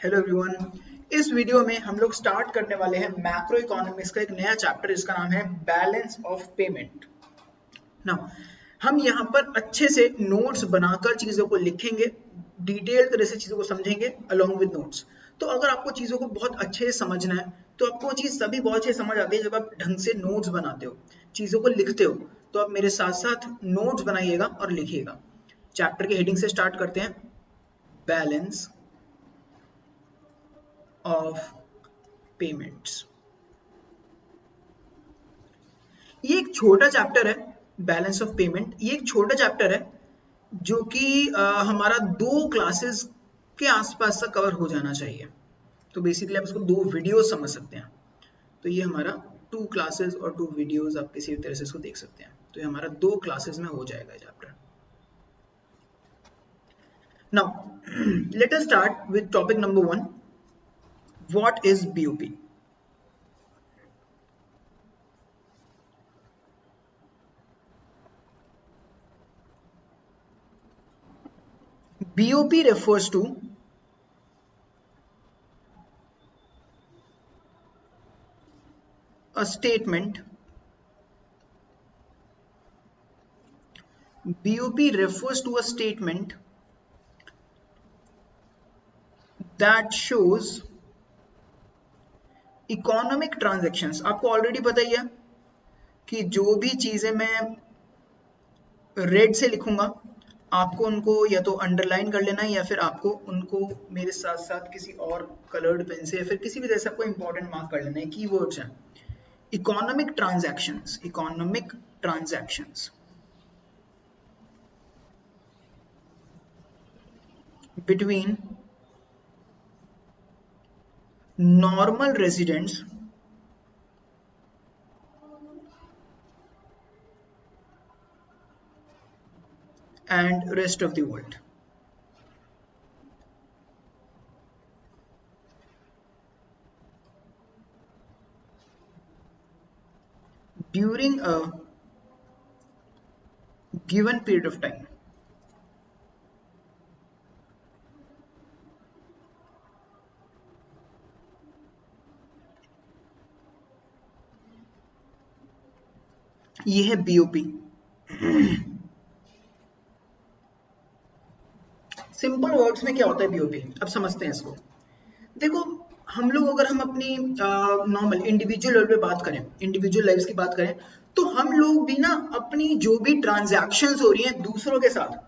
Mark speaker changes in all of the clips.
Speaker 1: Hello everyone. इस video में हम लोग स्टार्ट करने वाले हैं मैक्रो इकोनॉमिक्स का एक नया चैप्टर जिसका नाम है बैलेंस ऑफ पेमेंट। नाउ हम यहाँ पर अच्छे से नोट्स बनाकर चीज़ों को लिखेंगे, डिटेल तरह से चीज़ों को समझेंगे अलोंग विद नोट्स। तो अगर आपको चीज़ों को बहुत अच्छे से समझना है तो आपको वो चीज़ तभी बहुत अच्छे से समझ आती है जब आप ढंग से नोट्स बनाते हो, चीज़ों को लिखते हो। तो आप मेरे साथ साथ नोट्स बनाइएगा और लिखिएगा। चैप्टर की हेडिंग से स्टार्ट करते हैं, बैलेंस ऑफ पेमेंट्स। ये एक छोटा चैप्टर है, बैलेंस ऑफ पेमेंट। ये एक छोटा चैप्टर है जो कि हमारा 2 क्लासेस के आसपास तक कवर हो जाना चाहिए। तो बेसिकली आप इसको 2 वीडियोस समझ सकते हैं। तो ये हमारा 2 क्लासेस और 2 वीडियोस आप किसी भी तरह से इसको देख सकते हैं। तो ये हमारा 2 क्लासेस में हो जाएगा chapter. Now let us start with topic number 1, what is BOP. BOP refers to a statement. BOP refers to a statement that shows economic transactions. आपको ऑलरेडी पता ही है कि जो भी चीजें मैं रेड से लिखूंगा आपको उनको या तो अंडरलाइन कर लेना है या फिर आपको उनको मेरे साथ साथ किसी और कलर्ड पेन से या फिर किसी भी तरह से आपको इंपॉर्टेंट मार्क कर लेना है। कीवर्ड्स हैं economic transactions, economic transactions between normal residents and rest of the world. During a given period of time. ये है बीओपी। सिंपल वर्ड्स में क्या होता है बीओपी, अब समझते हैं इसको। देखो हम लोग अगर हम अपनी नॉर्मल इंडिविजुअल लेवल पे बात करें, इंडिविजुअल लाइफ्स की बात करें, तो हम लोग भी ना अपनी जो भी ट्रांजैक्शंस हो रही हैं दूसरों के साथ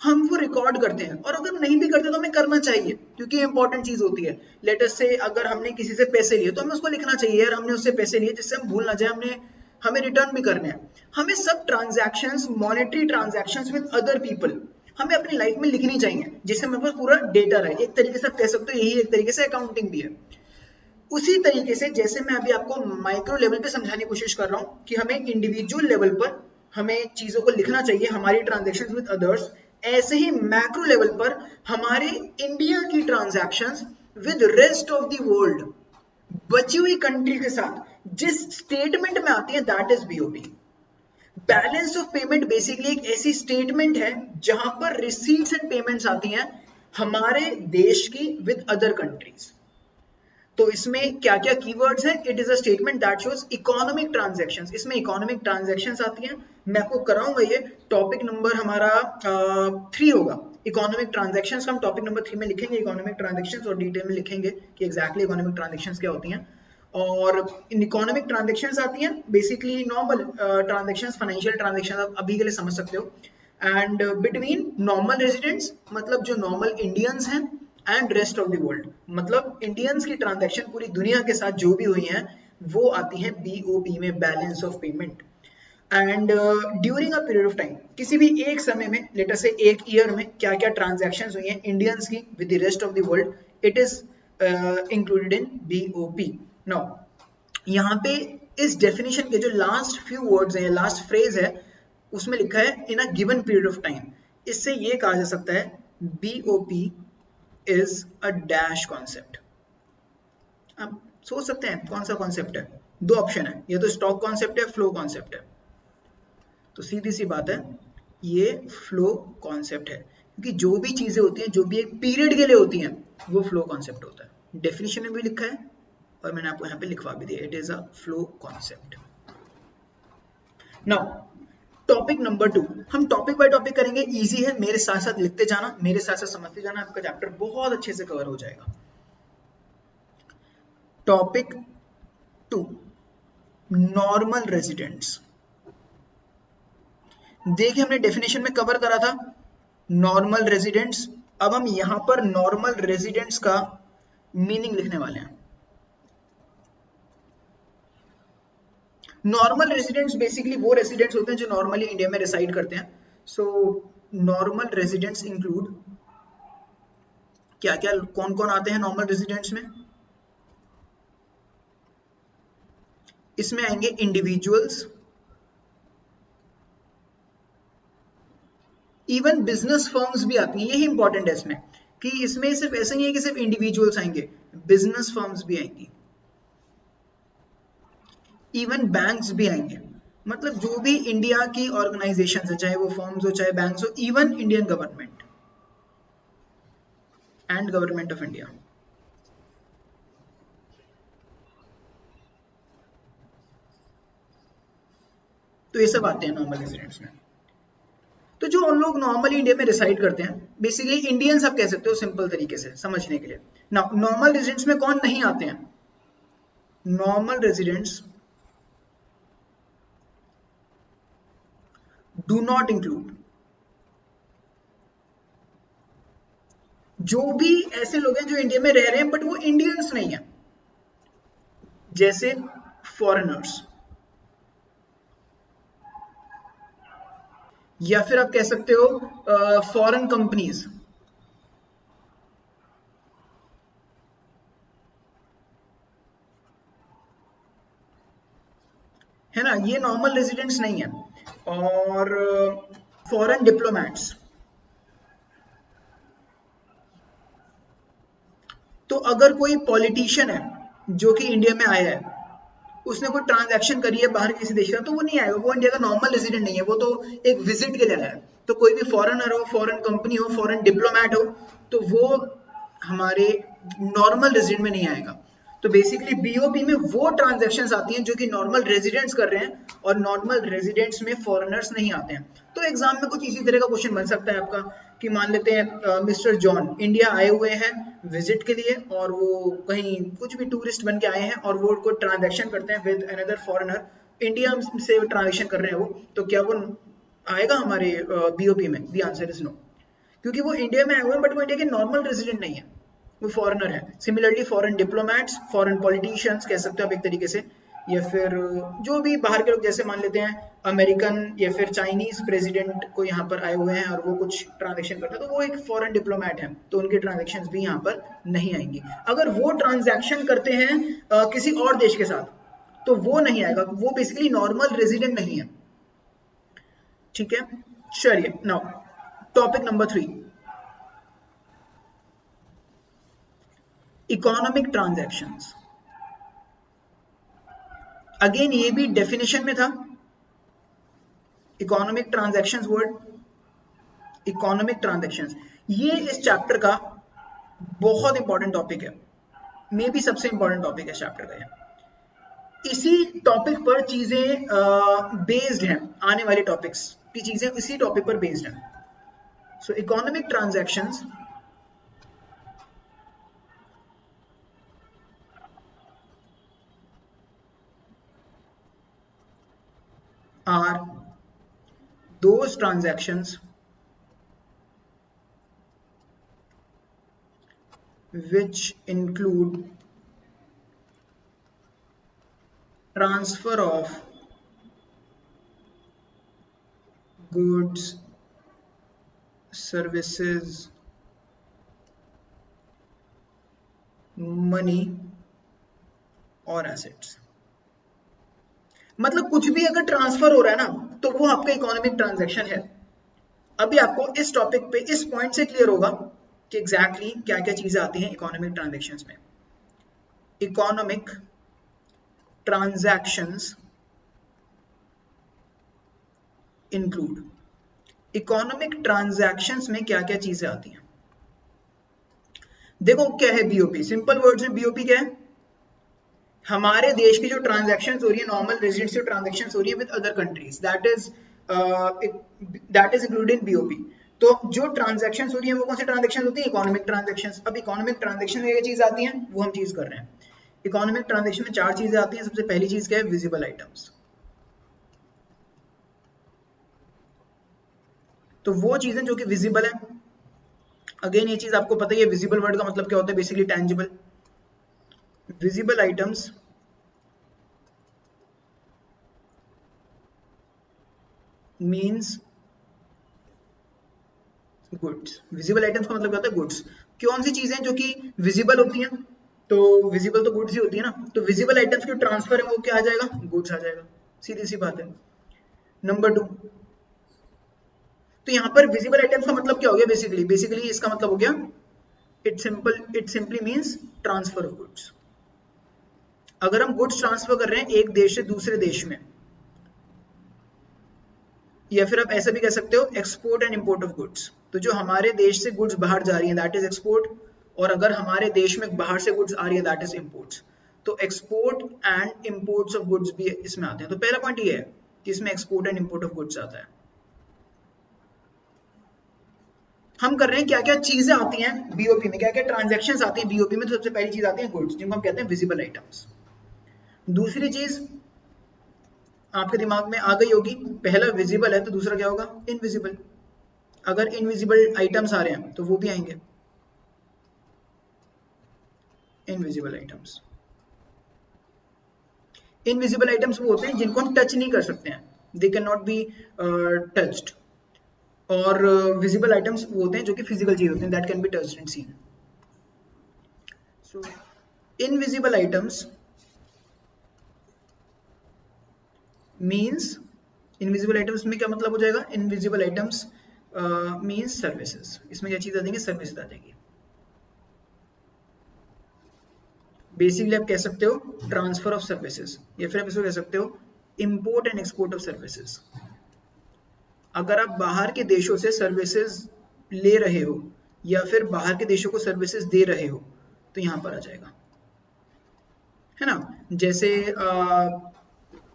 Speaker 1: हम वो रिकॉर्ड करते हैं। और अगर नहीं भी करते तो हमें करना चाहिए क्योंकि इंपॉर्टेंट चीज होती है। लेट अस से अगर हमने किसी से पैसे लिए तो हमें उसको लिखना चाहिए यार हमने उससे पैसे लिए, जिससे हम भूल ना जाए हमने हमें रिटर्न भी करने हैं। हमें सब transactions, monetary transactions with other people हमें अपनी लाइफ में लिखनी चाहिए, जिससे हमारे पास पूरा डेटा रहे। एक तरीके से आप कह सकते हो यही एक तरीके से अकाउंटिंग भी है। उसी तरीके से जैसे मैं अभी आपको माइक्रो लेवल पे समझाने की कोशिश कर रहा हूँ कि हमें इंडिविजुअल लेवल पर हमें चीजों को लिखना चाहिए, हमारी ट्रांजैक्शंस विद अदर्स, ऐसे ही मैक्रो लेवल पर हमारे इंडिया की transactions with rest of the world, बची हुई कंट्री के साथ जिस स्टेटमेंट में आती है, that is BOP. Balance of payment basically एक ऐसी स्टेटमेंट है जहां पर रिसीट्स एंड पेमेंट्स आती हैं हमारे देश की विद अदर कंट्रीज। तो इसमें क्या क्या कीवर्ड्स हैं? It is a statement that shows economic transactions. इसमें इकोनॉमिक ट्रांजैक्शंस आती हैं। मैं आपको कराऊंगा, ये टॉपिक नंबर हमारा 3 होगा। इकोनॉमिक ट्रांजैक्शंस का हम टॉपिक नंबर 3 में लिखेंगे, इकोनॉमिक ट्रांजैक्शंस, और डिटेल में लिखेंगे कि एग्जैक्टली इकोनॉमिक ट्रांजैक्शंस क्या होती हैं। और इन इकोनॉमिक ट्रांजैक्शंस आती हैं basically normal transactions, financial transactions आप अभी के लिए समझ सकते हो। एंड बिटवीन नॉर्मल रेजिडेंट्स मतलब जो नॉर्मल इंडियंस हैं, and rest of the world मतलब इंडियंस की ट्रांजैक्शन पूरी दुनिया के साथ जो भी हुई हैं वो आती हैं बीओपी में, balance of payment. And during a period of time, किसी भी एक समय में, लेटर से एक ईयर में क्या क्या ट्रांजैक्शंस हुई हैं इंडियंस की with the rest of the world, it is included in BOP. Now यहाँ पे इस डेफिनेशन के जो लास्ट फ्यू वर्ड्स हैं, लास्ट फ्रेज है, उसमें लिखा है in a given period of time. इससे ये कहा जा सकता है BOP is a dash concept. आप सोच सकते हैं कौन सा कॉन्सेप्ट है? 2 ऑप्शन है, या तो स्टॉक कॉन्सेप्ट है, फ्लो कॉन्सेप्ट है। तो सीधी सी बात है ये फ्लो कॉन्सेप्ट है, क्योंकि जो भी चीजें होती हैं जो भी एक पीरियड के लिए होती हैं वो फ्लो कॉन्सेप्ट होता है। डेफिनेशन में भी लिखा है और मैंने आपको यहाँ पे लिखवा भी दिया, it is a flow concept. Now topic number 2, हम टॉपिक बाय टॉपिक करेंगे, इजी है, मेरे साथ साथ लिखते जाना, मेरे साथ साथ समझते जाना, आपका चैप्टर बहुत अच्छे से कवर हो जाएगा। Topic 2, normal residents. देखिए हमने डेफिनेशन में कवर करा था नॉर्मल रेजिडेंट्स, अब हम यहां पर नॉर्मल रेजिडेंट्स का मीनिंग लिखने वाले हैं। नॉर्मल रेजिडेंट्स बेसिकली वो रेजिडेंट्स होते हैं जो नॉर्मली इंडिया में रिसाइड करते हैं। सो नॉर्मल रेजिडेंट्स इंक्लूड क्या क्या, कौन कौन आते हैं नॉर्मल रेजिडेंट्स में? इसमें आएंगे इंडिविजुअल्स, इवन बिजनेस फर्म्स भी आती हैं, यही इंपॉर्टेंट है इसमें कि इसमें सिर्फ ऐसा नहीं है कि सिर्फ इंडिविजुअल्स आएंगे, बिजनेस फर्म्स भी आएंगी, इवन बैंक्स भी आएंगे। मतलब जो भी इंडिया की ऑर्गेनाइजेशन है, चाहे वो फर्म्स हो चाहे बैंक्स हो, even Indian government and government of India. तो ये सब आते हैं नॉर्मल रेजिडेंट्स में। तो जो उन लोग नॉर्मली इंडिया में रिसाइड करते हैं, बेसिकली इंडियंस आप कह सकते हो सिंपल तरीके से समझने के लिए। ना नॉर्मल रेजिडेंट्स में कौन नहीं आते हैं? Normal residents do not include जो भी ऐसे लोग हैं जो इंडिया में रह रहे हैं बट वो इंडियंस नहीं है, जैसे फॉरेनर्स, या फिर आप कह सकते हो फॉरेन कंपनीज, है ना, ये नॉर्मल रेजिडेंट्स नहीं है। और फॉरेन डिप्लोमैट्स, तो अगर कोई पॉलिटिशियन है जो कि इंडिया में आया है, उसने कोई ट्रांजैक्शन करी है बाहर किसी देश का, तो वो नहीं आएगा, वो इंडिया का नॉर्मल रेजिडेंट नहीं है, वो तो एक विजिट के लिए आया है। तो कोई भी फॉरेनर हो, फॉरेन कंपनी हो, फॉरेन डिप्लोमैट हो, तो वो हमारे नॉर्मल रेजिडेंट में नहीं आएगा। तो बेसिकली बीओपी में वो ट्रांजैक्शंस आती हैं जो कि नॉर्मल रेजिडेंट्स कर रहे हैं, और नॉर्मल रेजिडेंट्स में फॉरेनर्स नहीं आते हैं। तो एग्जाम में कुछ इसी तरह का क्वेश्चन बन सकता है आपका कि मान लेते हैं मिस्टर जॉन इंडिया आए हुए हैं विजिट के लिए, और वो कहीं कुछ भी टूरिस्ट बन के आए हैं और वो कोई ट्रांजैक्शन करते हैं विद अनदर फॉरेनर, इंडिया से ट्रांजैक्शन कर रहे हैं वो, तो क्या वो आएगा हमारे बीओपी में? द आंसर इज नो, क्योंकि वो इंडिया में आए हुए हैं बट वो इंडिया के नॉर्मल रेजिडेंट नहीं है, वो फॉरेनर है। Similarly foreign diplomats, foreign politicians कह सकते हो आप एक तरीके से, या फिर जो भी बाहर के लोग, जैसे मान लेते हैं अमेरिकन या फिर चाइनीज प्रेसिडेंट को यहाँ पर आए हुए हैं और वो कुछ ट्रांजैक्शन करते हैं, तो वो एक फॉरेन डिप्लोमैट है, तो उनके ट्रांजैक्शंस भी यहाँ पर नहीं आएंगी। अगर वो ट्रांजैक्शन करते हैं किसी और देश के साथ, तो वो नहीं आएगा, वो बेसिकली नॉर्मल रेजिडेंट नहीं है। ठीक है, चलिए now topic number 3, economic transactions. Again ये भी डेफिनेशन में था, economic transactions word, economic transactions, ये इस चैप्टर का बहुत इंपॉर्टेंट टॉपिक है, मे बी सबसे इंपॉर्टेंट टॉपिक है चैप्टर का ये। इसी टॉपिक पर चीजें बेस्ड हैं, आने वाले टॉपिक्स की चीजें इसी टॉपिक पर बेस्ड हैं। सो economic transactions are those transactions which include transfer of goods, services, money और assets। मतलब कुछ भी अगर ट्रांसफर हो रहा है ना, तो वो आपका इकोनॉमिक ट्रांजैक्शन है। अभी आपको इस टॉपिक पे इस पॉइंट से क्लियर होगा कि एग्जैक्टली क्या क्या चीजें आती हैं इकोनॉमिक ट्रांजैक्शंस में। Economic transactions include, economic transactions में क्या क्या चीजें आती हैं? देखो क्या है बीओपी, सिंपल वर्ड्स में बीओपी क्या है, हमारे देश की जो ट्रांजैक्शन हो रही है, नॉर्मल रेजिडेंट्स की ट्रांजैक्शन हो रही है with other countries, that is included in BOP. तो जो ट्रांजैक्शन हो रही है वो कौन सी ट्रांजैक्शन होती है, इकोनॉमिक ट्रांजैक्शन। अब इकोनॉमिक ट्रांजैक्शन में ये चीज आती है, वो हम चीज कर रहे हैं। इकोनॉमिक ट्रांजैक्शन में 4 चीजें आती हैं। सबसे पहली चीज क्या है, विजिबल आइटम्स। तो वो चीजें जो कि विजिबल है, अगेन ये चीज आपको पता ही है, विजिबल वर्ड का मतलब क्या होता है, basically tangible. Visible items means goods. Visible items का मतलब क्या होता है, गुड्स। कौन सी चीजें जो कि विजिबल होती हैं, तो विजिबल तो गुड्स ही होती है ना, तो विजिबल आइटम्स की ट्रांसफर है वो क्या आ जाएगा, गुड्स आ जाएगा, सीधी सी बात है। नंबर 2, तो यहाँ पर विजिबल आइटम्स का मतलब क्या हो गया, बेसिकली इसका मतलब हो गया, it simply means transfer of goods. अगर हम गुड्स ट्रांसफर कर रहे हैं एक देश से दूसरे देश में, या फिर आप ऐसा भी कह सकते हो export and import of goods. तो जो हमारे देश से गुड्स बाहर जा रही है दैट इज एक्सपोर्ट, और अगर हमारे देश में बाहर से गुड्स आ रही है दैट इज इंपोर्ट्स। तो export and imports of goods भी इसमें आते हैं। तो पहला पॉइंट ये है कि इसमें export and import of goods आता है। हम कर रहे हैं क्या क्या चीजें आती हैं बीओपी में, क्या क्या ट्रांजैक्शंस आती हैं बीओपी में। तो सबसे पहली चीज आती है गुड्स, जिनको हम कहते हैं विजिबल आइटम्स। दूसरी चीज आपके दिमाग में आ गई होगी, पहला विजिबल है तो दूसरा क्या होगा, इनविजिबल। अगर इनविजिबल आइटम्स आ रहे हैं तो वो भी आएंगे इनविजिबल आइटम्स। इनविजिबल आइटम्स वो होते हैं जिनको हम टच नहीं कर सकते हैं, they can not be touched. और विजिबल आइटम्स वो होते हैं जो कि फिजिकल चीज होते हैं, that can be touched and seen. So invisible items means, invisible items में क्या मतलब हो जाएगा, इनविजिबल आइटम्स मीन्स सर्विसेज। इसमें क्या चीज आ जाएंगी, सर्विसेज आ जाएगी। बेसिकली आप कह सकते हो ट्रांसफर ऑफ सर्विसेज, या फिर आप इसको कह सकते हो import and export of services. अगर आप बाहर के देशों से सर्विसेज ले रहे हो या फिर बाहर के देशों को सर्विसेज दे रहे हो तो यहां पर आ जाएगा, है ना। जैसे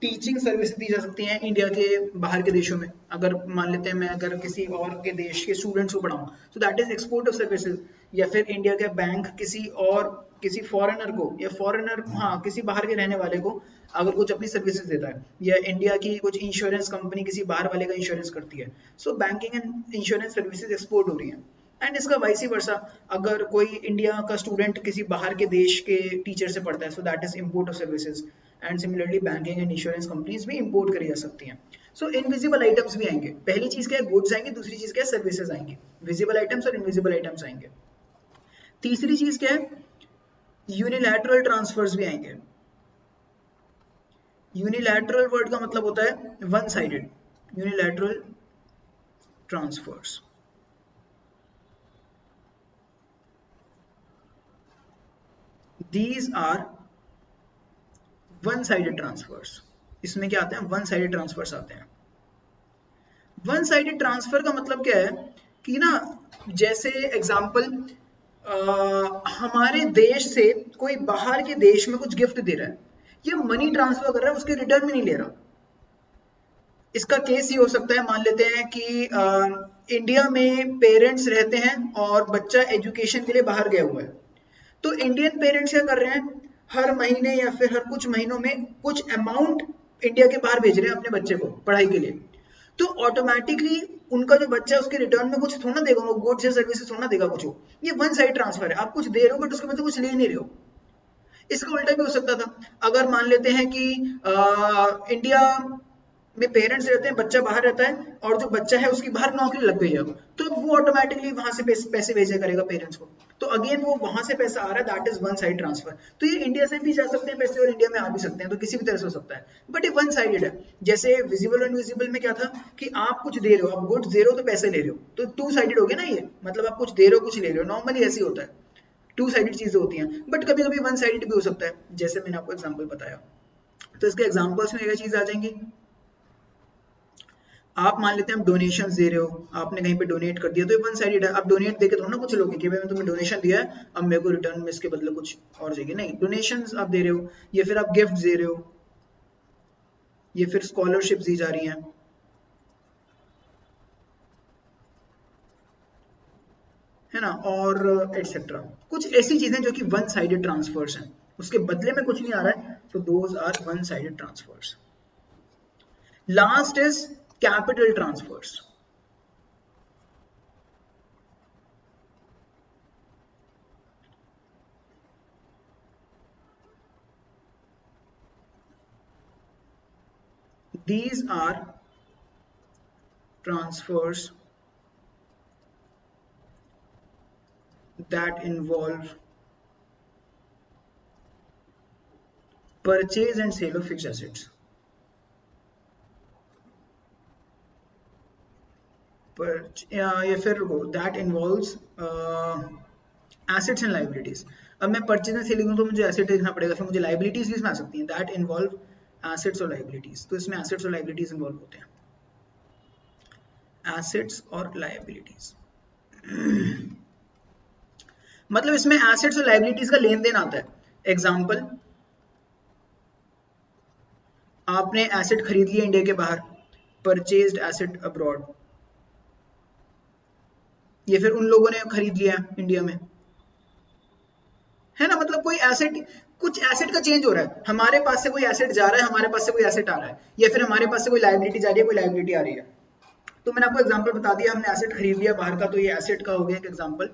Speaker 1: टीचिंग सर्विस दी जा सकती हैं इंडिया के बाहर के देशों में। अगर मान लेते हैं मैं अगर किसी और के देश के स्टूडेंट्स को पढ़ाऊं तो that is export of services. या फिर इंडिया के बैंक किसी फॉरेनर को, या फॉरेनर हाँ किसी बाहर के रहने वाले को अगर कुछ अपनी सर्विसेज देता है, या इंडिया की कुछ इंश्योरेंस कंपनी किसी बाहर वाले का इंश्योरेंस करती है, सो banking and insurance services export हो रही है। एंड इसका वाइस वर्सा, अगर कोई इंडिया का स्टूडेंट किसी बाहर के देश के टीचर से पढ़ता है so that is import of services. And similarly banking and insurance companies भी इंपोर्ट करी जा सकती हैं। सो इनविजिबल आइटम्स भी आएंगे। पहली चीज क्या है, गुड्स आएंगे, दूसरी चीज क्या है, सर्विसेज आएंगे। विजिबल आइटम्स और इनविजिबल आइटम्स आएंगे। तीसरी चीज क्या है, यूनिलैटरल ट्रांसफर्स भी आएंगे। यूनिलैटरल वर्ड का मतलब होता है one sided, unilateral transfers. These are one sided transfers. इसमें क्या आते हैं, वन साइडेड ट्रांसफर्स आते हैं। वन साइडेड ट्रांसफर का मतलब क्या है कि ना, जैसे एग्जांपल हमारे देश से कोई बाहर के देश में कुछ गिफ्ट दे रहा है, ये मनी ट्रांसफर कर रहा है, उसके रिटर्न में नहीं ले रहा। इसका केस ये हो सकता है, मान लेते हैं कि इंडिया में पेरेंट्स रहते हैं और बच्चा एजुकेशन के लिए बाहर गया हुआ है, तो इंडियन पेरेंट्स क्या कर रहे हैं, हर महीने या फिर हर कुछ महीनों में कुछ अमाउंट इंडिया के बाहर भेज रहे हैं अपने बच्चे को पढ़ाई के लिए। तो ऑटोमेटिकली उनका जो बच्चा है उसके रिटर्न में कुछ थोड़ा देगा, वो गुड्स या सर्विसेज थोड़ा देगा कुछ। ये वन साइड ट्रांसफर है, आप कुछ दे रहे हो बट उसके मतलब कुछ ले नहीं रहे हो। इसका उल्टा भी हो सकता था, अगर मान लेते हैं कि इंडिया में पेरेंट्स रहते हैं, बच्चा बाहर रहता है, और जो बच्चा है उसकी बाहर नौकरी लग गई है, तो वो ऑटोमेटिकली वहां से पैसे भेजा करेगा पेरेंट्स को। तो अगेन वो वहां से पैसा आ रहा है, that is one side transfer. तो ये इंडिया से भी जा सकते हैं पैसे और इंडिया में आ भी सकते हैं, तो किसी भी तरह से हो सकता है, बट ये वन साइडेड है। जैसे विजिबल और इनविजिबल में क्या था कि आप कुछ दे रहे हो, आप गुड्स दे रहे हो तो पैसे ले रहे हो, तो टू साइडेड हो गया ना ये, मतलब आप कुछ दे रहे हो कुछ ले रहे हो, नॉर्मली ऐसे ही होता है, टू साइडेड चीजें होती हैं। बट कभी कभी वन साइडेड भी हो सकता है, जैसे मैंने आपको एग्जाम्पल बताया। तो इसके एग्जाम्पल्स में ये चीज आ जाएंगी। आप मान लेते हैं आप डोनेशन दे रहे हो, आपने कहीं पे डोनेट कर दिया तो ये वन साइडेड है। आप डोनेट देके थोड़ा ना कुछ लोगे कि भाई मैं तुम्हें डोनेशन दिया है अब मेरे को रिटर्न में इसके बदले कुछ और चाहिए, नहीं, डोनेशन आप दे रहे हो या फिर आप गिफ्ट दे रहे हो या फिर स्कॉलरशिप दी जा रही हैं, है ना, और एटसेट्रा। कुछ ऐसी चीजें जो कि वन साइडेड ट्रांसफर्स हैं, उसके बदले में कुछ नहीं आ रहा है, तो those are one sided transfers. Last is capital transfers. These are transfers that involve purchase and sale of fixed assets. या फिर that involves assets and liabilities. अब मैं परचेज एंड सेल लिखूं तो मुझे एसेट लिखना पड़ेगा, फिर मुझे लाइबिलिटीज भी इसमें आ सकती हैं, दैट इन्वॉल्व एसेट्स और लाइबिलिटीज। तो इसमें एसेट्स और लाइबिलिटीज इन्वॉल्व होते हैं, एसेट्स और लाइबिलिटीज। मतलब इसमें एसेट्स और लाइबिलिटीज का लेन देन आता है। एग्जांपल, आपने एसेट खरीद लिया इंडिया के बाहर, परचेज्ड एसेट अब्रॉड, या फिर उन लोगों ने खरीद लिया इंडिया में, है ना। मतलब कोई एसेट, कुछ एसेट का चेंज हो रहा है, हमारे पास से कोई एसेट जा रहा है, हमारे पास से कोई एसेट आ रहा है, या फिर हमारे पास से कोई लायबिलिटी जा रही है, कोई लायबिलिटी आ रही है। तो मैंने आपको एग्जांपल बता दिया, हमने एसेट खरीद लिया बाहर का, तो ये एसेट का हो गया एक एग्जांपल।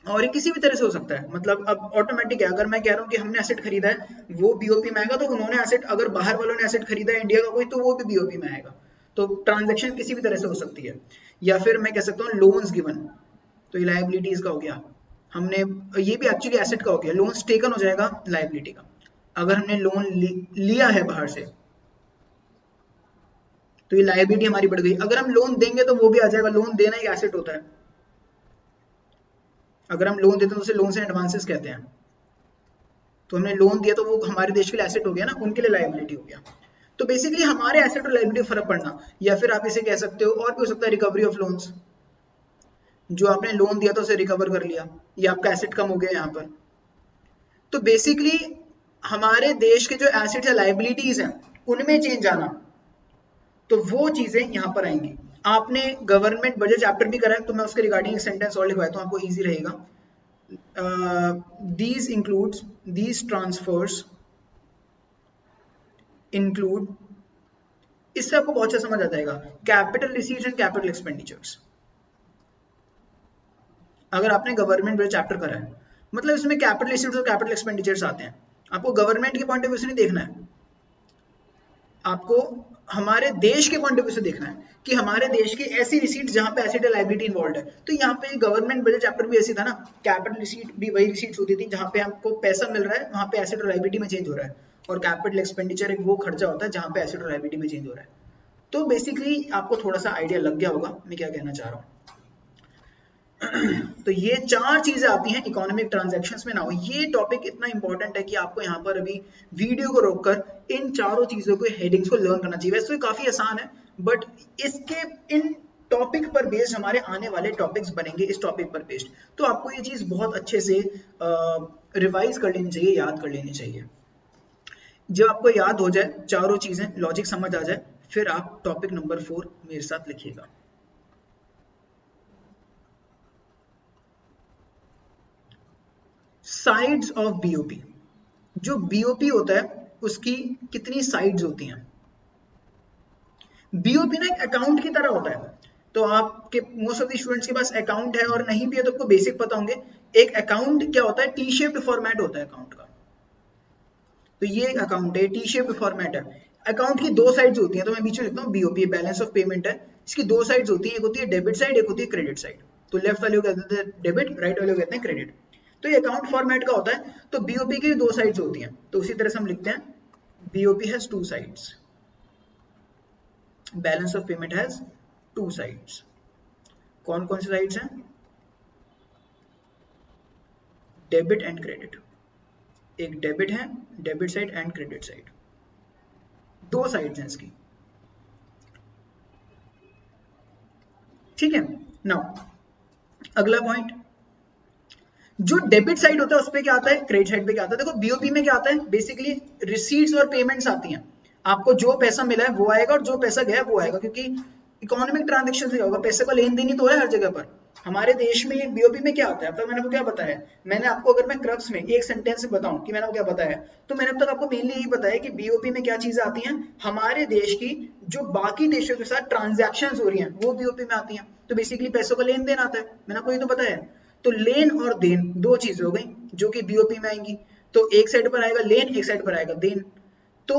Speaker 1: और ये किसी भी तरह से हो सकता है, मतलब अब ऑटोमेटिक है, अगर मैं कह रहा हूँ कि हमने एसेट खरीदा है, वो बीओपी में आएगा, तो उन्होंने एसेट, अगर बाहर वालों ने एसेट खरीदा है इंडिया का कोई, तो वो भी बीओपी में आएगा। तो ट्रांजेक्शन किसी भी तरह से हो सकती है। या फिर मैं कह सकता हूँ लोन्स गिवन, तो ये लायबिलिटीज का हो गया। हमने, ये भी एक्चुअली एसेट का हो गया, लोन्स टेकन हो जाएगा लायबिलिटी का। अगर हमने लोन लिया है बाहर से, तो ये लायबिलिटी हमारी बढ़ गई। अगर हम लोन देंगे तो वो भी आ जाएगा, लोन देना एक एसेट होता है। अगर हम लोन देते हैं तो उसे लोन्स एंड एडवांसेस कहते हैं। तो हमने लोन दिया तो वो हमारे देश के लिए एसेट हो गया ना, उनके लिए लायबिलिटी हो गया। तो बेसिकली हमारे एसेट और लायबिलिटी फर्क पड़ना, या फिर आप इसे कह सकते हो, और भी हो सकता है रिकवरी ऑफ लोन्स, जो आपने लोन दिया था उसे रिकवर कर लिया, ये आपका एसेट कम हो गया यहाँ पर। तो बेसिकली हमारे देश के जो एसेट्स या लायबिलिटीज हैं उनमें चेंज आना, तो वो चीजें यहाँ पर आएंगी। आपने गवर्नमेंट बजट चैप्टर भी करा है, तो मैं उसके रिगार्डिंग एक सेंटेंस और लिखवाता हूँ, आपको इजी रहेगा। these includes, these transfers include, इससे आपको बहुत अच्छा समझ आ जाएगा, capital receipts and capital expenditures. अगर आपने गवर्नमेंट बजट चैप्टर करा है, मतलब इसमें कैपिटल रिसीट्स और कैपिटल एक्सपेंडिचर्स आते हैं। आपको गवर्नमेंट के पॉइंट ऑफ व्यू से नहीं देखना है, आपको हमारे देश के पॉइंट ऑफ व्यू से देखना है कि हमारे देश की ऐसी रिसीट जहां पे एसेट लायबिलिटी इन्वॉल्व है। तो यहाँ पे गवर्नमेंट बजट चैप्टर भी ऐसी था ना, कैपिटल रिसीट भी वही रिसीट्स होती थी जहां पे आपको पैसा मिल रहा है, वहां पे एसेट और लायबिलिटी में चेंज हो रहा है, और कैपिटल एक्सपेंडिचर एक वो खर्चा होता है जहां पे एसेट और लायबिलिटी में चेंज हो रहा है। तो बेसिकली आपको थोड़ा सा आइडिया लग गया होगा मैं क्या कहना चाह रहा हूँ। तो ये चार चीजें आती हैं इकोनॉमिक ट्रांजैक्शंस में ना। हो ये टॉपिक इतना इंपॉर्टेंट है कि आपको यहाँ पर अभी वीडियो को रोककर इन चारों चीजों को, हेडिंग्स को लर्न करना चाहिए। वैसे तो काफी आसान है, बट इसके इन टॉपिक पर बेस्ड हमारे आने वाले टॉपिक्स बनेंगे, इस टॉपिक पर बेस्ड। तो आपको ये चीज बहुत अच्छे से रिवाइज कर लेनी चाहिए, याद कर लेनी चाहिए। जब आपको याद हो जाए चारों चीजें, लॉजिक समझ आ जाए, फिर आप टॉपिक नंबर 4 मेरे साथ लिखिएगा। Sides of BOP. जो बीओपी होता है उसकी कितनी साइड्स होती हैं। बीओपी ना एक अकाउंट की तरह होता है। तो आपके मोस्ट ऑफ द स्टूडेंट्स के पास अकाउंट है और नहीं भी है तो आपको बेसिक पता होंगे। एक अकाउंट क्या होता है, टी शेप्ड फॉर्मेट होता है अकाउंट का। तो ये एक अकाउंट है, टी शेप्ड फॉर्मेट है। अकाउंट की दो साइड्स होती हैं, तो मैं बीच में लिखता हूँ बीओपी, बैलेंस ऑफ पेमेंट है। इसकी दो साइड्स होती हैं, एक होती है डेबिट साइड, एक होती है क्रेडिट साइड। तो लेफ्ट वाले को कहते हैं डेबिट, राइट वाले को कहते हैं क्रेडिट। तो ये अकाउंट फॉर्मेट का होता है। तो बीओपी की दो साइड्स होती हैं, तो उसी तरह से हम लिखते हैं BOP has two sides, balance of payment has two sides. कौन कौन सी साइड्स हैं, डेबिट एंड क्रेडिट। एक डेबिट है, debit side and credit side, दो साइड्स हैं इसकी। ठीक है। नाउ अगला पॉइंट, जो डेबिट साइड होता है उस पे क्या आता है, क्रेडिट साइड पे क्या आता है। देखो बीओपी में क्या आता है, बेसिकली रिसीट्स और पेमेंट्स आती हैं। आपको जो पैसा मिला है वो आएगा और जो पैसा गया है वो आएगा, क्योंकि इकोनॉमिक ट्रांजेक्शन से होगा, पैसे का लेन देन ही तो है हर जगह पर। हमारे देश में बीओपी में क्या आता है, अब तक मैंने आपको क्या बताया, मैंने आपको अगर मैं क्रक्स में एक सेंटेंस में बताऊं कि मैंने आपको क्या बताया, तो मैंने अब तक आपको मेनली यही बताया कि बीओपी में क्या चीजें आती हैं, हमारे देश की जो बाकी देशों के साथ ट्रांजैक्शंस हो रही हैं वो बीओपी में आती हैं। तो बेसिकली पैसों का लेन देन आता है, मैंने आपको ये तो बताया। तो लेन और देन दो चीजें हो गई जो कि बीओपी में आएंगी। तो एक साइड पर आएगा लेन, एक साइड पर आएगा देन। तो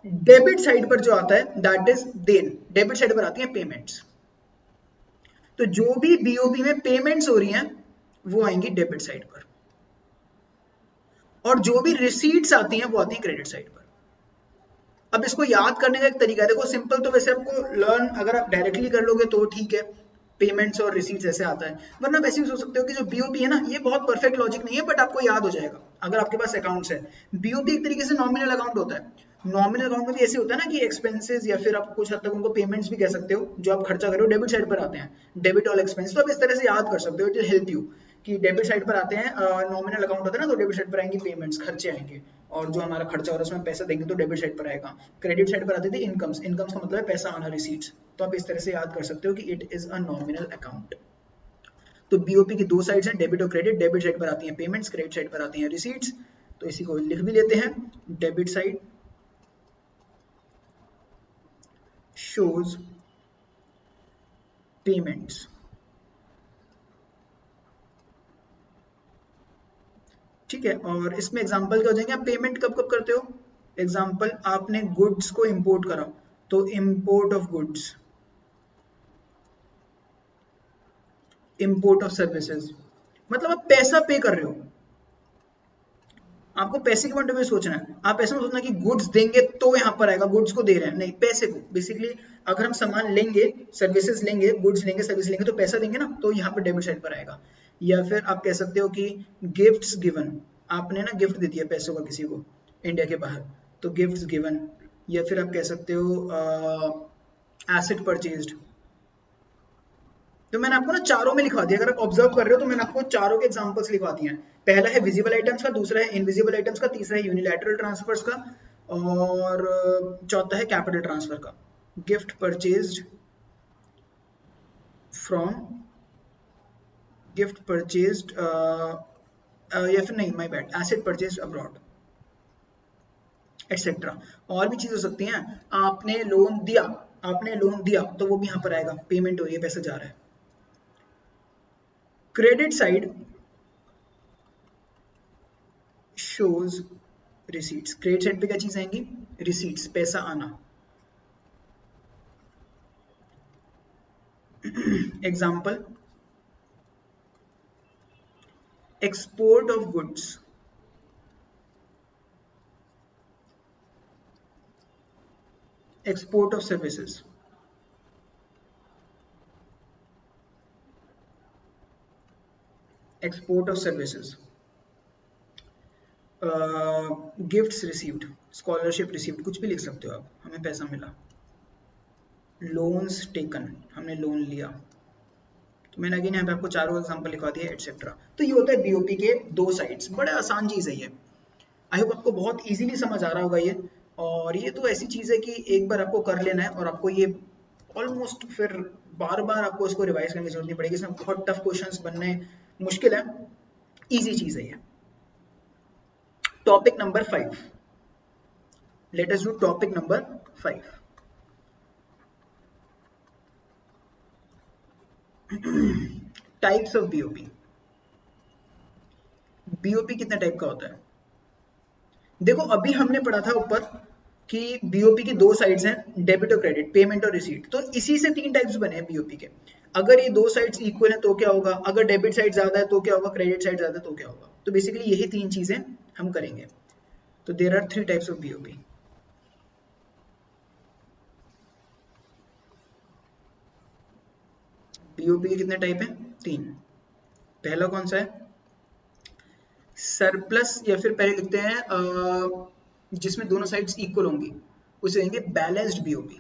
Speaker 1: डेबिट साइड पर जो आता है that is then, debit side पर आती है पेमेंट्स। तो जो भी बीओपी में पेमेंट्स हो रही हैं वो आएंगी डेबिट साइड पर, और जो भी रिसीट्स आती हैं वो आती हैं क्रेडिट साइड पर। अब इसको याद करने का एक तरीका है, देखो सिंपल तो वैसे आपको लर्न अगर आप डायरेक्टली कर लोगे तो ठीक है, पेमेंट्स और रिसीट्स ऐसे आता है, वरना आप ऐसे भी सोच सकते हो कि जो बीओपी है ना, ये बहुत परफेक्ट लॉजिक नहीं है बट आपको याद हो जाएगा अगर आपके पास अकाउंट्स है। बीओपी एक तरीके से नॉमिनल अकाउंट होता है। नॉमिनल अकाउंट में भी ऐसे होता है ना कि एक्सपेंसेस या फिर आप कुछ हद तक उनको पेमेंट्स भी कह सकते हो, जो आप खर्चा करो डेबिट साइड पर आते हैं, डेबिट ऑल एक्सपेंस। तो आप इस तरह से याद कर सकते हो, इट विल हेल्प यू कि डेबिट साइड पर आते हैं नॉमिनल अकाउंट होता है ना, तो डेबिट साइड पर आएंगे पेमेंट्स, खर्चे आएंगे, और जो हमारा खर्चा हो रहा है उसमें पैसा देंगे तो डेबिट साइड पर आएगा। क्रेडिट साइड पर आते थे इनकम्स, इनकम्स का मतलब है पैसा आना, रिसीट्स। तो आप इस तरह से याद कर सकते हो कि it is a nominal account. तो बीओपी की दो साइड्स हैं, डेबिट और क्रेडिट। डेबिट साइड पर आती हैं पेमेंट्स, क्रेडिट साइड पर आती हैं रिसीट्स। तो इसी को लिख भी लेते हैं, डेबिट साइड शोज पेमेंट्स। ठीक है, और इसमें एग्जांपल क्या हो जाएंगे, आप पेमेंट कब कब करते हो। एग्जांपल, आपने गुड्स को इंपोर्ट करा तो import of goods, import of services, मतलब आप पैसा पे कर रहे हो। आपको पैसे के पॉइंट ऑफ व्यू सोचना है, आप ऐसा मत सोचना कि गुड्स देंगे तो यहाँ पर आएगा, गुड्स को दे रहे हैं, नहीं, पैसे को। बेसिकली अगर हम सामान लेंगे, सर्विसेज लेंगे, गुड्स लेंगे, सर्विस लेंगे, तो पैसा देंगे ना, तो यहाँ पर डेबिट साइड पर आएगा। या फिर आप कह सकते हो कि गिफ्ट्स गिवन, आपने ना गिफ्ट दे दिया पैसों का किसी को इंडिया के बाहर, तो गिफ्ट्स गिवन। या फिर आप कह सकते हो एसेट परचेज्ड। तो मैंने आपको ना चारों में लिखवा दिया, अगर आप ऑब्जर्व कर रहे हो तो मैंने आपको चारों के एग्जांपल्स लिखवा दिए हैं। पहला है विजिबल आइटम्स का, दूसरा है इनविजिबल आइटम्स का, तीसरा है यूनिलैटरल ट्रांसफर्स का, और चौथा है कैपिटल ट्रांसफर का। Gift purchased from, gift purchased या फिर नहीं, my bad, asset purchased abroad, etcetera. और भी चीज हो सकती हैं, आपने लोन दिया, आपने लोन दिया तो वो भी यहाँ पर आएगा, पेमेंट हो रही है, पैसा जा रहा है। Credit side shows receipts, credit side पे क्या चीज आएंगी, रिसीट्स, पैसा आना। Example, export of goods, export of services, export of services, gifts received, scholarship received, कुछ भी लिख सकते हो आप, हमें पैसा मिला। लोन्स टेकन, हमने लोन लिया। तो मैंने अगेन यहाँ पे आपको चारों एग्जांपल लिखवा दिया, एटसेट्रा। तो ये होता है बीओपी के दो साइड्स, बड़ा आसान चीज है ये। आई होप आपको बहुत इजीली समझ आ रहा होगा ये। और ये तो ऐसी चीज है कि एक बार आपको कर लेना है और आपको ये ऑलमोस्ट फिर बार बार आपको इसको रिवाइज करने की जरूरत नहीं पड़ेगी। इसमें बहुत टफ क्वेश्चंस बनने मुश्किल है, इजी चीज है ये। Topic number 5, let us do topic number 5। Types of BOP. BOP कितने टाइप का होता है, देखो अभी हमने पढ़ा था ऊपर कि बीओपी की दो साइड्स हैं, डेबिट और क्रेडिट, पेमेंट और रिसीट। तो इसी से तीन टाइप्स बने हैं बीओपी के। अगर ये दो साइड्स इक्वल है तो क्या होगा, अगर डेबिट साइड ज्यादा है तो क्या होगा, क्रेडिट साइड ज्यादा है तो क्या होगा। तो बेसिकली यही तीन चीजें हम करेंगे। तो there are 3 types of BOP. BOP के कितने टाइप हैं, 3। पहला कौन सा है, सरप्लस, या फिर पहले लिखते हैं जिसमें दोनों साइड्स इक्वल होंगी, उसे कहेंगे बैलेंस्ड बीओपी,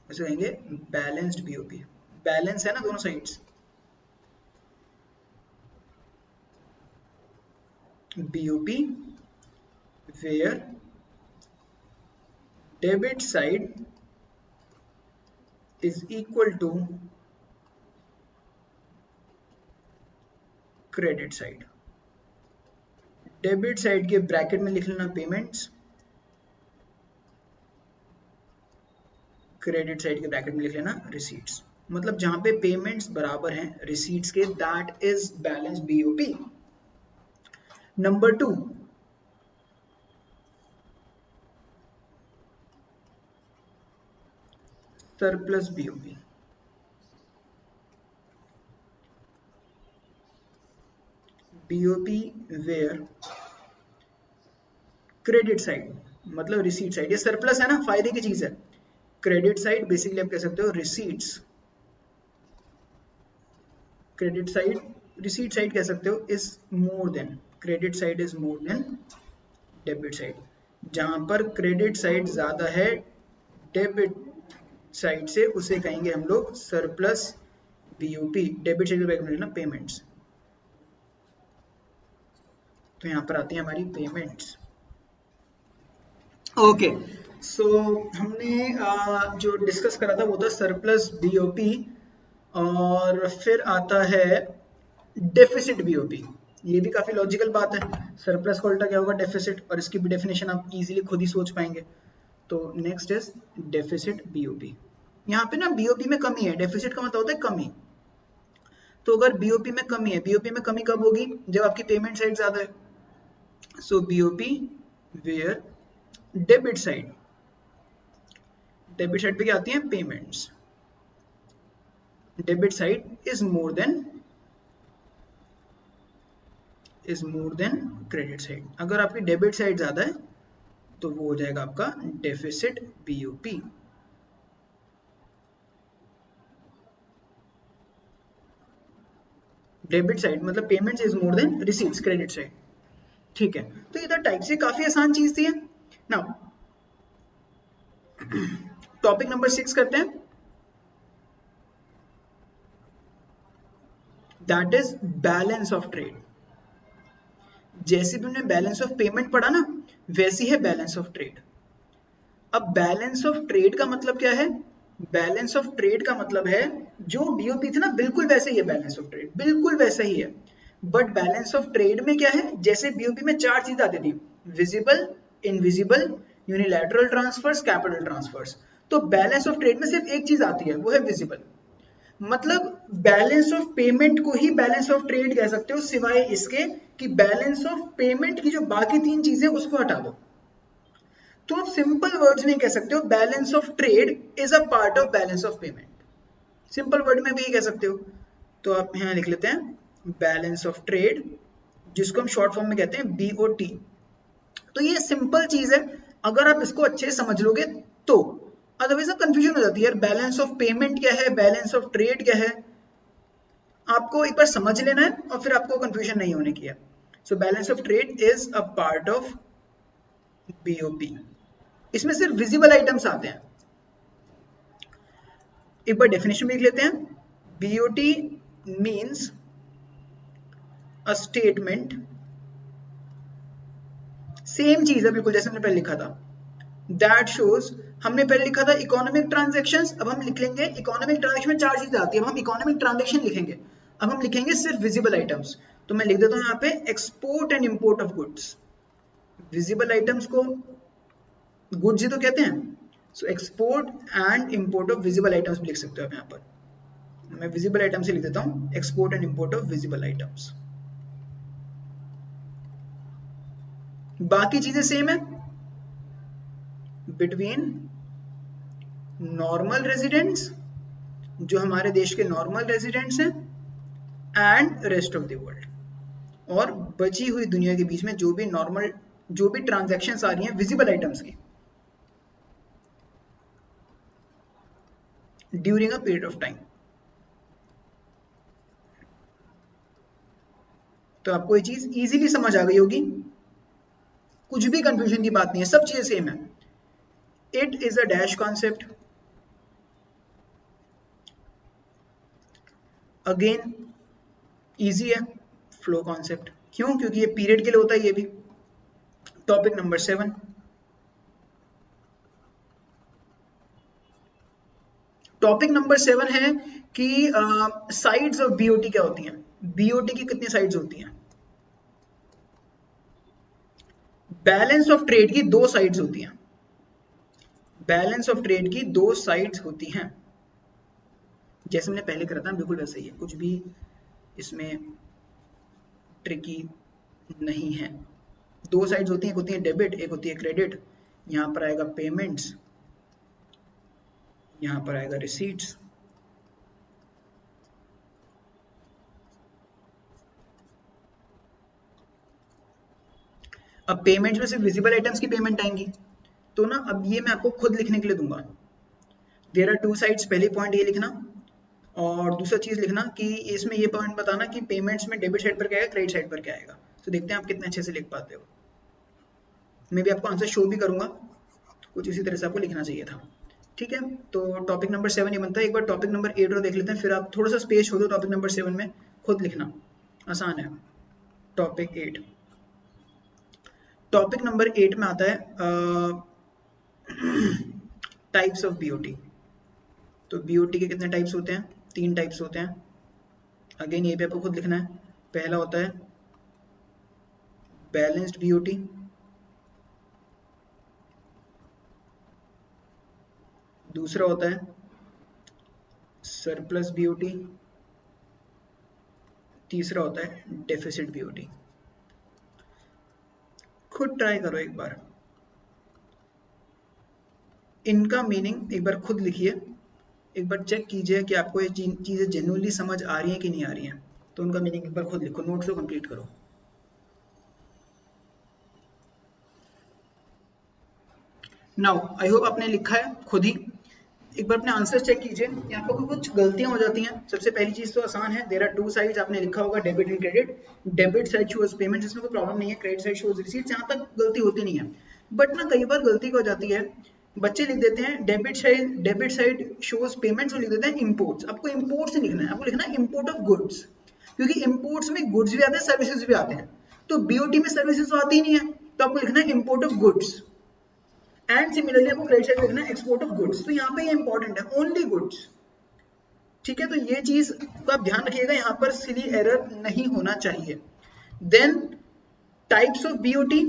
Speaker 1: उसे कहेंगे बैलेंस्ड बीओपी। बैलेंस है ना दोनों sides, BOP where debit side is equal to credit side. Debit side के ब्रैकेट में लिख लेना पेमेंट्स, क्रेडिट साइड के ब्रैकेट में लिख लेना रिसीट्स। मतलब जहां पे पेमेंट्स बराबर हैं रिसीट्स के, that is balance BOP। Number 2, surplus BOP। BOP where credit side मतलब रिसीट साइड, ये सरप्लस है ना, फायदे की चीज है। क्रेडिट साइड बेसिकली आप कह सकते हो receipts, credit side receipt side कह सकते हो is more than, credit side is more then debit side. जहां पर क्रेडिट साइड ज्यादा है डेबिट साइड से, उसे कहेंगे हम लोग सरप्लस BOP। डेबिट साइड में ना पेमेंट्स, तो यहां पर आती है हमारी पेमेंट्स। ओके, सो हमने जो डिस्कस करा था वो था सरप्लस BOP, और फिर आता है डेफिसिट BOP। ये भी काफी लॉजिकल बात है, सरप्लस का उल्टा क्या होगा डेफिसिट, और इसकी भी डेफिनेशन आप इजीली खुद ही सोच पाएंगे। तो नेक्स्ट इज डेफिसिट BOP। यहाँ पे ना BOP में कमी है, डेफिसिट का मतलब होता है कमी। तो अगर BOP में कमी है, BOP में कमी कब होगी, जब आपकी पेमेंट साइड ज्यादा है। So BOP where debit side, debit side पे क्या आती है payments, debit side is more than credit side. अगर आपकी डेबिट साइड ज्यादा है तो वो हो जाएगा आपका डेफिसिट BOP। डेबिट साइड मतलब payments is more then receipts, credit side. ठीक है, तो इधर टाइप से काफी आसान चीज थी। नाउ टॉपिक नंबर 6 करते हैं, that is balance of trade. जैसे भी हमने बैलेंस ऑफ पेमेंट पढ़ा ना, वैसी है बैलेंस ऑफ ट्रेड। अब बैलेंस ऑफ ट्रेड का मतलब क्या है, बैलेंस ऑफ ट्रेड का मतलब है जो BOP था ना बिल्कुल वैसे ही है, बैलेंस ऑफ ट्रेड बिल्कुल वैसा ही है। बट बैलेंस ऑफ ट्रेड में क्या है, जैसे BOP में 4 चीज आती थी, visible, invisible, unilateral transfers, capital transfers. तो बैलेंस ऑफ ट्रेड में सिर्फ एक चीज आती है, वो है विजिबल। मतलब बैलेंस ऑफ पेमेंट को ही बैलेंस ऑफ ट्रेड कह सकते हो, सिवाय इसके कि बैलेंस ऑफ पेमेंट की जो बाकी 3 चीजें उसको हटा दो। तो आप सिंपल वर्ड्स में कह सकते हो balance of trade is a part of balance of payment. Simple word में भी ये कह सकते हो। तो आप यहां लिख लेते हैं बैलेंस ऑफ ट्रेड, जिसको हम शॉर्ट फॉर्म में कहते हैं BOT। तो ये सिंपल चीज है, अगर आप इसको अच्छे से समझ लोगे तो, अदरवाइज कंफ्यूजन हो जाती है यार, बैलेंस ऑफ पेमेंट क्या है, बैलेंस ऑफ ट्रेड क्या है। आपको एक बार समझ लेना है और फिर आपको कंफ्यूजन नहीं होने की है। So balance of trade is a part of BOP। इसमें सिर्फ विजिबल आइटम्स आते हैं। एक बार डेफिनेशन में लिख लेते हैं, BOT means a statement, same चीज है बिल्कुल जैसे हमने पहले लिखा था, दैट शोज, हमने पहले लिखा था इकोनॉमिक ट्रांजैक्शंस, अब हम लिख लेंगे इकोनॉमिक ट्रांजैक्शन में 4 चीजें आती है, अब हम इकोनॉमिक ट्रांजैक्शन लिखेंगे, अब हम लिखेंगे सिर्फ विजिबल आइटम्स। तो मैं लिख देता हूं यहाँ पे export and import of goods. Visible items को गुड्स ही तो कहते हैं, so export and import of visible items भी लिख सकते हो आप यहाँ पर। मैं विजिबल आइटम से लिख देता हूं export and import of visible items. बाकी चीजें सेम है, बिटवीन नॉर्मल रेजिडेंट्स, जो हमारे देश के नॉर्मल रेजिडेंट्स हैं, and rest of the world, और बची हुई दुनिया के बीच में जो भी नॉर्मल, जो भी ट्रांजैक्शंस आ रही हैं विजिबल आइटम्स की, during a period of time. तो आपको ये चीज इजीली समझ आ गई होगी, कुछ भी कंफ्यूजन की बात नहीं है, सब चीजें सेम है। It is a dash concept, again easy है फ्लो कॉन्सेप्ट, क्यों? क्योंकि ये पीरियड के लिए होता है ये भी। टॉपिक नंबर 7, टॉपिक नंबर 7 है कि साइड्स ऑफ बीओटी क्या होती हैं। बीओटी की कितनी साइड्स होती हैं? बैलेंस ऑफ ट्रेड की 2 साइड्स होती हैं। बैलेंस ऑफ ट्रेड की 2 साइड्स होती हैं, जैसे मैंने पहले करा था बिल्कुल वैसे ही है, कुछ भी इसमें ट्रिकी नहीं है। 2 साइड्स होती हैं, एक होती है डेबिट, एक होती है क्रेडिट। यहाँ पर आएगा पेमेंट्स, यहाँ पर आएगा रिसीट्स। अब पेमेंट्स में सिर्फ विजिबल आइटम्स की पेमेंट आएंगी, तो ना अब ये मैं आपको खुद लिखने के लिए दूंगा। देयर आर 2 साइड्स, पहले पॉइंट ये लिखना, और दूसरा चीज लिखना कि इसमें ये पॉइंट बताना कि पेमेंट्स में डेबिट साइड पर क्या आएगा, क्रेडिट साइड पर क्या आएगा। तो देखते हैं आप कितने अच्छे से लिख पाते हो। मैं भी आपको आंसर शो भी करूंगा, कुछ इसी तरह से आपको लिखना चाहिए था। ठीक है, तो टॉपिक नंबर 7 ये बनता है। एक बार टॉपिक नंबर 8 और देख लेते हैं, फिर आप थोड़ा सा स्पेस छोड़ो टॉपिक नंबर 7 में, खुद लिखना आसान है। टॉपिक 8, टॉपिक नंबर 8 में आता है टाइप्स ऑफ बीओटी। तो बीओटी के कितने टाइप्स होते हैं? 3 टाइप्स होते हैं। अगेन ये भी आपको खुद लिखना है। पहला होता है बैलेंस्ड बीओटी, दूसरा होता है सरप्लस बीओटी, तीसरा होता है डेफिसिट बीओटी। खुद ट्राई करो एक बार, इनका मीनिंग एक बार खुद लिखिए, एक बार चेक कीजिए कि आपको ये चीजें जेन्युइनली समझ आ रही हैं कि नहीं आ रही हैं। तो उनका मीनिंग एक बार खुद लिखो, नोट्स को कंप्लीट करो। नाउ आई होप आपने लिखा है खुद ही। एक बार अपने आंसर चेक कीजिए, यहाँ पर कुछ गलतियां हो जाती हैं। सबसे पहली चीज तो आसान है, देयर आर 2 साइड्स, आपने लिखा होगा debit and credit. Debit side shows payment, इसमें कोई प्रॉब्लम नहीं है। क्रेडिट साइड शोज रिसीट्स, यहाँ तक गलती होती नहीं है। बट ना कई बार गलती हो जाती है, बच्चे लिख देते हैं डेबिट साइड शोज पेमेंट्स, लिख देते हैं इंपोर्ट्स। आपको इंपोर्ट्स नहीं लिखना है, आपको लिखना है इंपोर्ट ऑफ गुड्स, क्योंकि इंपोर्ट्स में गुड्स भी आते हैं, सर्विसेज भी आते हैं। तो बीओटी में सर्विसेज तो आती ही नहीं है, तो आपको लिखना है import of goods. And similarly आपको क्रेडिट साइड लिखना है एक्सपोर्ट ऑफ गुड्स। तो यहाँ पे ये इंपॉर्टेंट है, ओनली गुड्स। ठीक है, तो ये चीज का आप ध्यान रखिएगा, यहाँ पर सिली एरर नहीं होना चाहिए। Then types of BOT,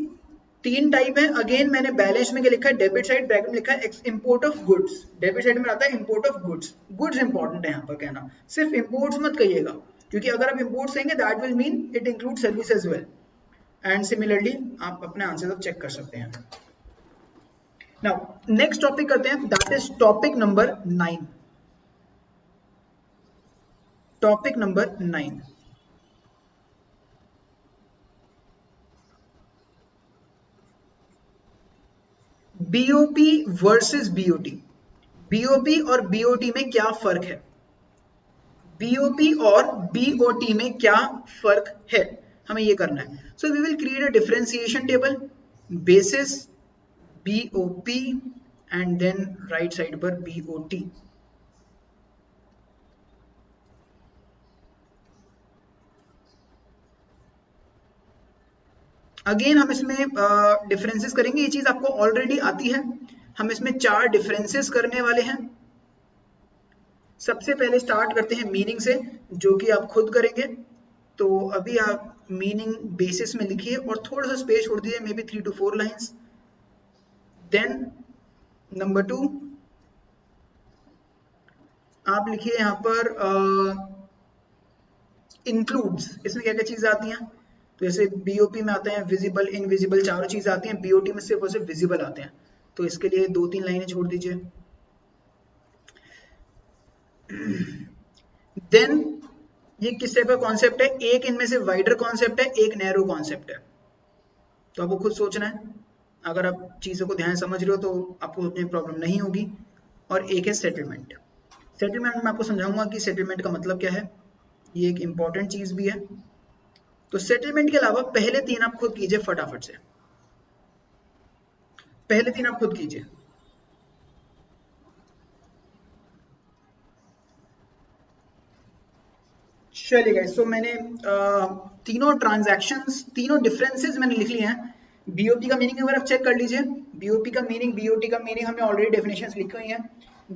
Speaker 1: 3 type है। अगेन मैंने बैलेंस में क्या लिखा है, डेबिट साइड, ब्रैकेट में लिखा है import of goods. Debit side में आता है import of goods. Goods important है यहाँ पर कहना, सिर्फ इंपोर्ट्स मत कहिएगा, क्योंकि अगर आप इंपोर्ट्स कहेंगे that will mean it include service as well. And similarly आप अपने आंसर अब चेक कर सकते हैं। नाउ नेक्स्ट टॉपिक करते हैं, that is topic number 9। Topic number 9, BOP versus BOT. BOP और बीओटी में क्या फर्क है? बीओपी और बीओटी में क्या फर्क है, हमें ये करना है। So we will create a differentiation table basis BOP and then right side पर बीओटी। अगेन हम इसमें डिफरेंसेस करेंगे, ये चीज आपको ऑलरेडी आती है। हम इसमें 4 डिफरेंसेस करने वाले हैं। सबसे पहले स्टार्ट करते हैं मीनिंग से, जो कि आप खुद करेंगे। तो अभी आप मीनिंग बेसिस में लिखिए और थोड़ा सा स्पेस छोड़ दीजिए, maybe 3 to 4 lines. Then number 2 आप लिखिए यहाँ पर इंक्लूड्स। इसमें क्या क्या चीजें आती हैं? तो जैसे बीओपी में आते हैं विजिबल, इनविजिबल, चारों चीजें आती हैं। बीओटी में सिर्फ और सिर्फ विजिबल आते हैं, तो इसके लिए 2-3 लाइनें छोड़ दीजिए। देन ये किस टाइप का कॉन्सेप्ट है? एक इनमें से वाइडर कॉन्सेप्ट है, एक नैरो कॉन्सेप्ट है। तो आपको खुद सोचना है, अगर आप चीजों को ध्यान समझ रहे हो तो आपको उतनी प्रॉब्लम नहीं होगी। और एक है सेटलमेंट। सेटलमेंट में आपको समझाऊंगा कि सेटलमेंट का मतलब क्या है, ये एक इंपॉर्टेंट चीज भी है। तो सेटलमेंट के अलावा पहले 3 आप खुद कीजिए फटाफट से, पहले 3 आप खुद कीजिए। चलिए गाइस, सो मैंने तीनों ट्रांजैक्शंस, तीनों डिफरेंसेस मैंने लिख लिए हैं। बीओपी का मीनिंग अगर आप चेक कर लीजिए, बीओपी का मीनिंग, बीओटी का मीनिंग हमने ऑलरेडी डेफिनेशंस लिखी हुई हैं।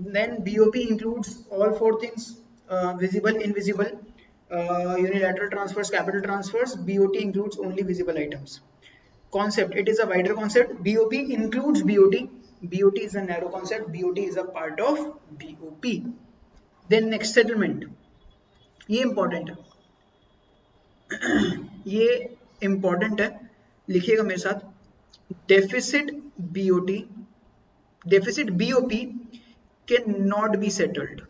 Speaker 1: Then BOP includes all four things, visible, invisible, unilateral transfers, capital transfers. BOT includes only visible items. Concept, it is a wider concept. BOP includes BOT. BOT is a narrow concept. BOT is a part of BOP. Then next, settlement. ये important है, ये important है, लिखिएगा मेरे साथ। Deficit BOT, deficit BOP cannot be settled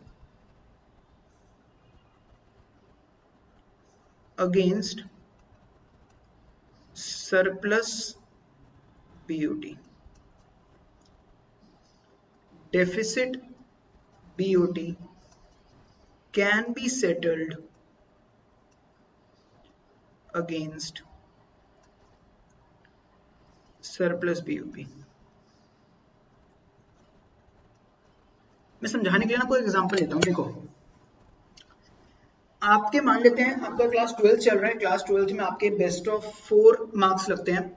Speaker 1: against surplus BOT. Deficit BOT can be settled against surplus BOP. मैं समझाने के लिए ना कोई एग्जांपल लेता हूँ। देखो, आपके मान लेते हैं आपका क्लास 12 चल रहा है, क्लास 12 में आपके बेस्ट ऑफ 4 मार्क्स लगते हैं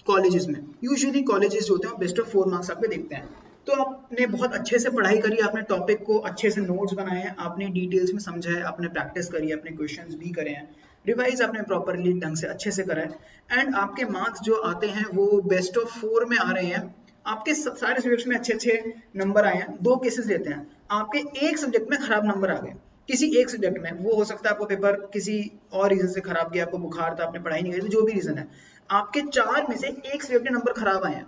Speaker 1: कॉलेजेस में। यूजुअली कॉलेजेस जो होते हैं बेस्ट ऑफ 4 मार्क्स आपके देखते हैं। तो आपने बहुत अच्छे से पढ़ाई करी, आपने टॉपिक को अच्छे से नोट्स बनाए हैं, आपने डिटेल्स में समझा है, आपने प्रैक्टिस करी है, अपने क्वेश्चंस भी करे हैं, रिवाइज आपने प्रॉपरली ढंग से अच्छे से करा है, एंड आपके मार्क्स जो आते हैं वो बेस्ट ऑफ 4 में आ रहे हैं। आपके सारे सब्जेक्ट्स में अच्छे अच्छे नंबर आए हैं। दो केसेस लेते हैं, आपके एक सब्जेक्ट में खराब नंबर आ गए, किसी एक सब्जेक्ट में, वो हो सकता है आपको पेपर किसी और रीजन से खराब गया, आपको बुखार था, आपने पढ़ाई नहीं करी, जो भी रीजन है, आपके 4 में से एक सब्जेक्ट में नंबर खराब आए हैं।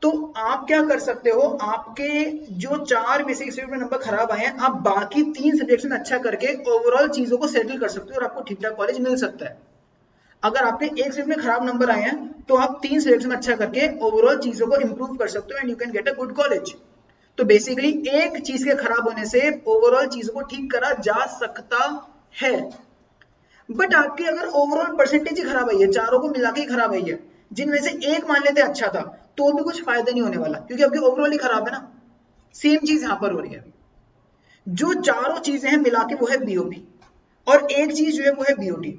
Speaker 1: तो आप क्या कर सकते हो, आपके जो 4 में से एक सब्जेक्ट में नंबर खराब आए हैं, आप बाकी 3 सब्जेक्ट्स में अच्छा करके ओवरऑल चीजों को सेटल कर सकते हो और आपको ठीक ठाक कॉलेज मिल सकता है। अगर आपके एक सब्जेक्ट में खराब नंबर आए हैं तो आप 3 सब्जेक्ट्स में अच्छा करके ओवरऑल चीजों को इंप्रूव कर सकते हो and you can get a good college. तो बेसिकली एक चीज के खराब होने से ओवरऑल चीजों को ठीक करा जा सकता है। बट आपकी अगर ओवरऑल परसेंटेज ही खराब आई है, चारों को मिला के ही खराब आई है, जिनमें से एक मान लेते अच्छा था, तो भी कुछ फायदा नहीं होने वाला, क्योंकि आपकी ओवरऑल ही खराब है ना। सेम चीज यहां पर हो रही है, जो चारों चीजें हैं मिला के वो है बीओपी, और एक चीज जो है वो है बीओटी।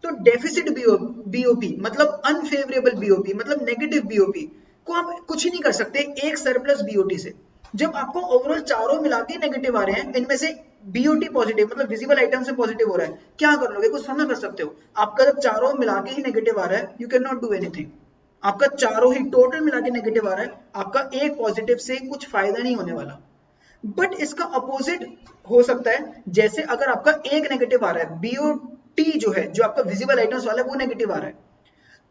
Speaker 1: तो डेफिसिट बीओपी मतलब अनफेवरेबल बीओपी, मतलब नेगेटिव बीओपी को आप कुछ ही नहीं कर सकते एक सरप्लस बीओटी से। जब आपको ओवरऑल चारों मिला के नेगेटिव आ रहे हैं, इनमें से बीओटी पॉजिटिव मतलब विजिबल आइटम से पॉजिटिव हो रहा है, क्या कर लोगे, कुछ समझ कर सकते हो। आपका जब चारों मिला के ही नेगेटिव आ रहा है, you can not do anything. आपका चारों ही टोटल मिला के नेगेटिव आ रहा है, आपका एक पॉजिटिव से कुछ फायदा नहीं होने वाला। बट इसका अपोजिट हो सकता है, जैसे अगर आपका एक नेगेटिव आ रहा है, बीओटी जो है, जो आपका विजिबल आइटम्स वाला है, वो नेगेटिव आ रहा है,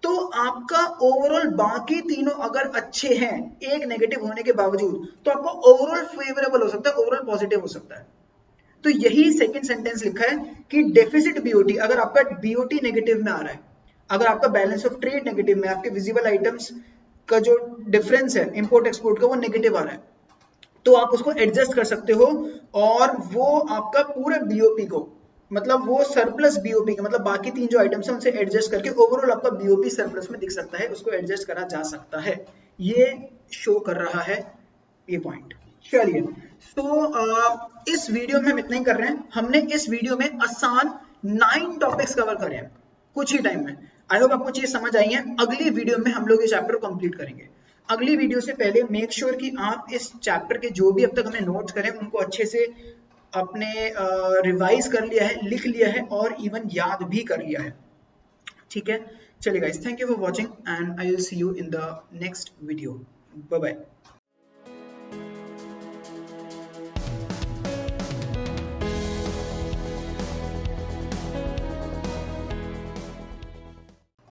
Speaker 1: तो आपका ओवरऑल बाकी तीनों अगर अच्छे हैं एक नेगेटिव होने के बावजूद, तो आपका ओवरऑल फेवरेबल हो सकता है, ओवरऑल पॉजिटिव हो सकता है। तो यही सेकंड सेंटेंस लिखा है कि डेफिसिट बीओटी, अगर आपका बीओटी नेगेटिव में आ रहा है, अगर आपका बैलेंस ऑफ ट्रेड नेगेटिव में, आपके विजिबल आइटम्स का जो डिफरेंस है इंपोर्ट एक्सपोर्ट का, वो नेगेटिव आ रहा है, तो आप उसको एडजस्ट कर सकते हो और वो आपका पूरे बीओपी को, मतलब वो सरप्लस बीओपी का, मतलब बाकी 3 जो आइटम्स हैं उनसे एडजस्ट करके ओवरऑल आपका बीओपी सरप्लस में दिख सकता है, उसको एडजस्ट करा जा सकता है। ये शो कर रहा है ये पॉइंट। चलिए, तो इस वीडियो में हम इतना ही कर रहे हैं। हमने इस वीडियो में आसान 9 टॉपिक्स कवर करे हैं कुछ ही टाइम में। आई होप आपको चीज समझ आई है। अगली वीडियो में हम लोग ये चैप्टर कंप्लीट करेंगे। अगली वीडियो से पहले मेक श्योर कि आप इस चैप्टर के जो भी अब तक हमने नोट्स करे उनको अच्छे से अपने रिवाइज कर लिया है, लिख लिया है और इवन याद भी कर लिया है। ठीक है, चलिए guys, thank you for watching and I will see you in the next video. Bye bye.